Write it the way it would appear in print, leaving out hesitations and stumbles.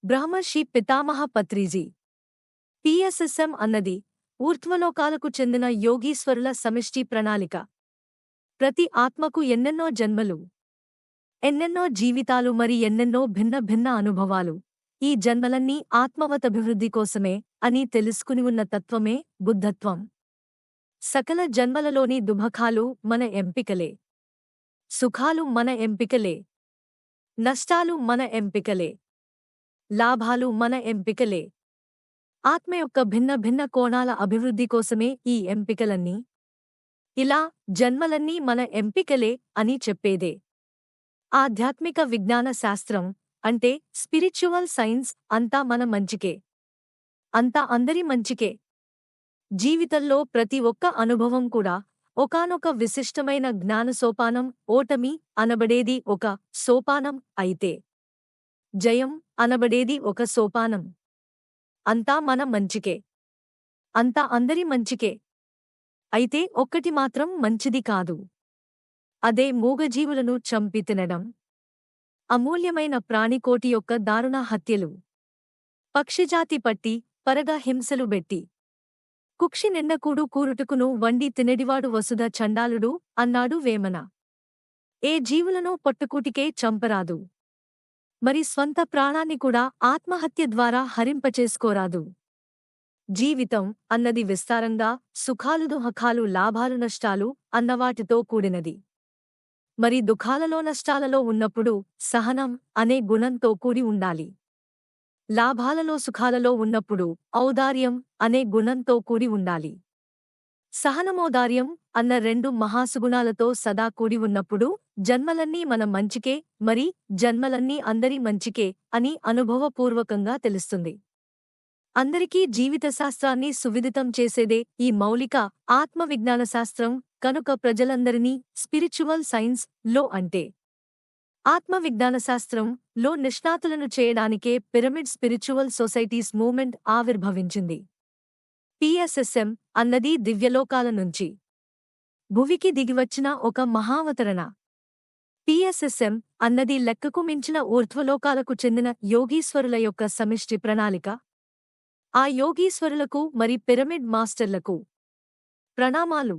బ్రహ్మర్షి పితామహ పత్రిజీ పిఎస్ఎస్ఎం అన్నది ఊర్ధ్వలోకాలకు చెందిన యోగీశ్వరుల సమిష్టి ప్రణాళిక. ప్రతి ఆత్మకు ఎన్నెన్నో జన్మలు, ఎన్నెన్నో జీవితాలు, మరి ఎన్నెన్నో భిన్న భిన్న అనుభవాలు. ఈ జన్మలన్నీ ఆత్మవతభివృద్ధి కోసమే అని తెలుసుకుని ఉన్న తత్వమే బుద్ధత్వం. సకల జన్మలలోని దుఃఖాలు మన ఎంపికలే, సుఖాలు మన ఎంపికలే, నష్టాలు మన ఎంపికలే, లాభాలు మన ఎంపికలే. ఆత్మ యొక్క భిన్న భిన్న కోణాల అభివృద్ధి కోసమే ఈ ఎంపికలన్నీ. ఇలా జన్మలన్నీ మన ఎంపికలే అని చెప్పేదే ఆధ్యాత్మిక విజ్ఞాన శాస్త్రం, అంటే స్పిరిచువల్ సైన్స్. అంతా మన మంచికే, అంతా అందరి మంచికే. జీవితంలో ప్రతి ఒక్క అనుభవం కూడా ఒకానొక విశిష్టమైన జ్ఞానసోపానం. ఓటమి అనబడేది ఒక సోపానం అయితే, జయం అనబడేది ఒక సోపానం. అంతా మన మంచికే, అంతా అందరి మంచికే. అయితే ఒక్కటి మాత్రం మంచిది కాదు. అదే మూగజీవులను చంపి తినడం, అమూల్యమైన ప్రాణికోటి యొక్క దారుణ హత్యలు, పక్షిజాతి పట్టి పరగ హింసలు బెట్టి కుక్షి నిన్నకూడు కూరుటకును వండి తినెడివాడు వసుధ చండాలుడు అన్నాడు వేమన. ఏ జీవులను పట్టుకూటికే చంపరాదు, మరి స్వంత ప్రాణాన్ని కూడా ఆత్మహత్య ద్వారా హరింపచేసుకోరాదు. జీవితం అన్నది విస్తారంగా సుఖాలు దుఃఖాలు లాభాలు నష్టాలు అన్నవాటితో కూడినది. మరి దుఃఖాలలో నష్టాలలో ఉన్నప్పుడు సహనం అనే గుణంతో కూడి ఉండాలి. లాభాలలో సుఖాలలో ఉన్నప్పుడు ఔదార్యం అనే గుణంతో కూడి ఉండాలి. సహనమౌదార్యం అన్న రెండు మహాసుగుణాలతో సదా కూడి ఉన్నప్పుడు జన్మలన్నీ మన మంచికే, మరి జన్మలన్నీ అందరి మంచికే అని అనుభవపూర్వకంగా తెలుస్తుంది. అందరికీ జీవితశాస్త్రాన్ని సువిదితం చేసేదే ఈ మౌలిక ఆత్మవిజ్ఞాన శాస్త్రం. కనుక ప్రజలందరినీ స్పిరిచువల్ సైన్స్ లో, అంటే ఆత్మవిజ్ఞాన శాస్త్రం లో నిష్ణాతులను చేయడానికే పిరమిడ్ స్పిరిచువల్ సొసైటీస్ మూవ్మెంట్ ఆవిర్భవించింది. పిఎస్ఎస్ఎం అన్నది దివ్యలోకాల నుంచి భువికి దిగివచ్చిన ఒక మహావతరణ. పిఎస్ఎస్ఎం అన్నది లెక్కకు మించిన ఊర్ధ్వలోకాలకు చెందిన యోగీశ్వరుల యొక్క సమిష్టి ప్రణాళిక. ఆ యోగీశ్వరులకు మరి పిరమిడ్ మాస్టర్లకు ప్రణామాలు.